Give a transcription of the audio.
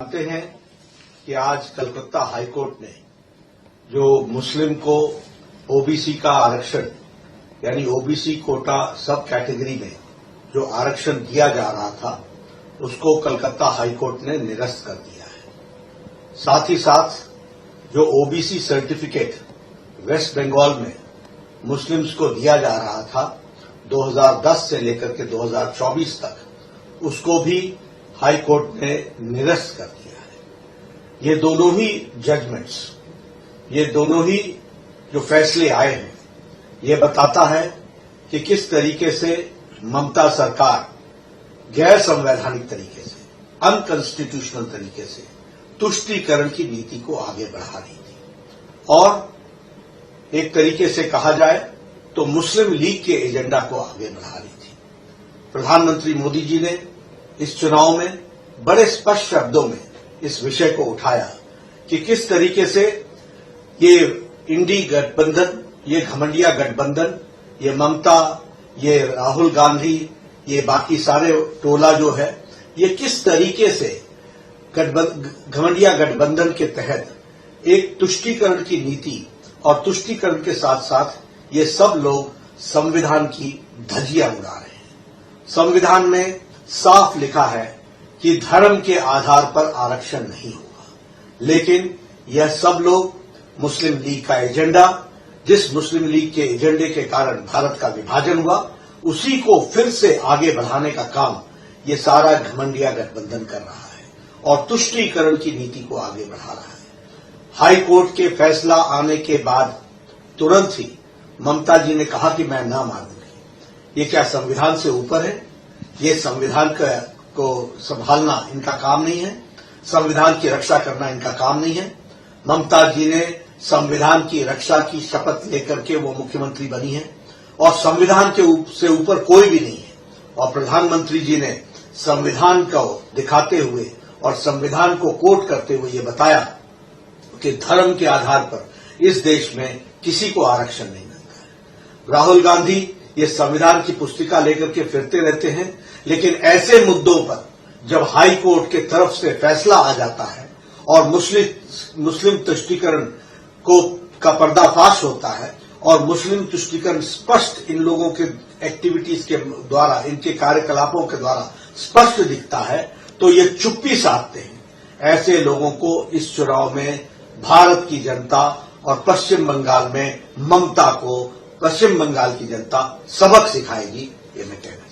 जानते हैं कि आज कलकत्ता हाईकोर्ट ने जो मुस्लिम को ओबीसी का आरक्षण यानी ओबीसी कोटा सब कैटेगरी में जो आरक्षण दिया जा रहा था उसको कलकत्ता हाईकोर्ट ने निरस्त कर दिया है। साथ ही साथ जो ओबीसी सर्टिफिकेट वेस्ट बंगाल में मुस्लिम्स को दिया जा रहा था 2010 से लेकर के 2024 तक उसको भी हाई कोर्ट ने निरस्त कर दिया है। ये दोनों ही जजमेंट्स, ये दोनों ही जो फैसले आए हैं, ये बताता है कि किस तरीके से ममता सरकार गैर संवैधानिक तरीके से, अनकॉन्स्टिट्यूशनल तरीके से तुष्टीकरण की नीति को आगे बढ़ा रही थी और एक तरीके से कहा जाए तो मुस्लिम लीग के एजेंडा को आगे बढ़ा रही थी। प्रधानमंत्री मोदी जी ने इस चुनाव में बड़े स्पष्ट शब्दों में इस विषय को उठाया कि किस तरीके से ये इंडी गठबंधन, ये घमंडिया गठबंधन, ये ममता, ये राहुल गांधी, ये बाकी सारे टोला जो है, ये किस तरीके से घमंडिया गठबंधन के तहत एक तुष्टीकरण की नीति और तुष्टीकरण के साथ साथ ये सब लोग संविधान की धज्जियां उड़ा रहे हैं। संविधान में साफ लिखा है कि धर्म के आधार पर आरक्षण नहीं होगा, लेकिन यह सब लोग मुस्लिम लीग का एजेंडा, जिस मुस्लिम लीग के एजेंडे के कारण भारत का विभाजन हुआ, उसी को फिर से आगे बढ़ाने का काम ये सारा घमंडिया गठबंधन कर रहा है और तुष्टीकरण की नीति को आगे बढ़ा रहा है। हाई कोर्ट के फैसला आने के बाद तुरंत ही ममता जी ने कहा कि मैं ना मानूंगी। ये क्या संविधान से ऊपर है? ये संविधान को संभालना इनका काम नहीं है, संविधान की रक्षा करना इनका काम नहीं है। ममता जी ने संविधान की रक्षा की शपथ लेकर के वो मुख्यमंत्री बनी है और संविधान से ऊपर कोई भी नहीं है। और प्रधानमंत्री जी ने संविधान को दिखाते हुए और संविधान को कोट करते हुए ये बताया कि धर्म के आधार पर इस देश में किसी को आरक्षण नहीं मिलता है। राहुल गांधी ये संविधान की पुस्तिका लेकर के फिरते रहते हैं, लेकिन ऐसे मुद्दों पर जब हाई कोर्ट के तरफ से फैसला आ जाता है और मुस्लिम तुष्टीकरण का पर्दाफाश होता है और मुस्लिम तुष्टीकरण स्पष्ट इन लोगों के एक्टिविटीज के द्वारा, इनके कार्यकलापों के द्वारा स्पष्ट दिखता है, तो ये चुप्पी साधते हैं। ऐसे लोगों को इस चुनाव में भारत की जनता और पश्चिम बंगाल में ममता को पश्चिम बंगाल की जनता सबक सिखाएगी, ये मैं कहता हूं।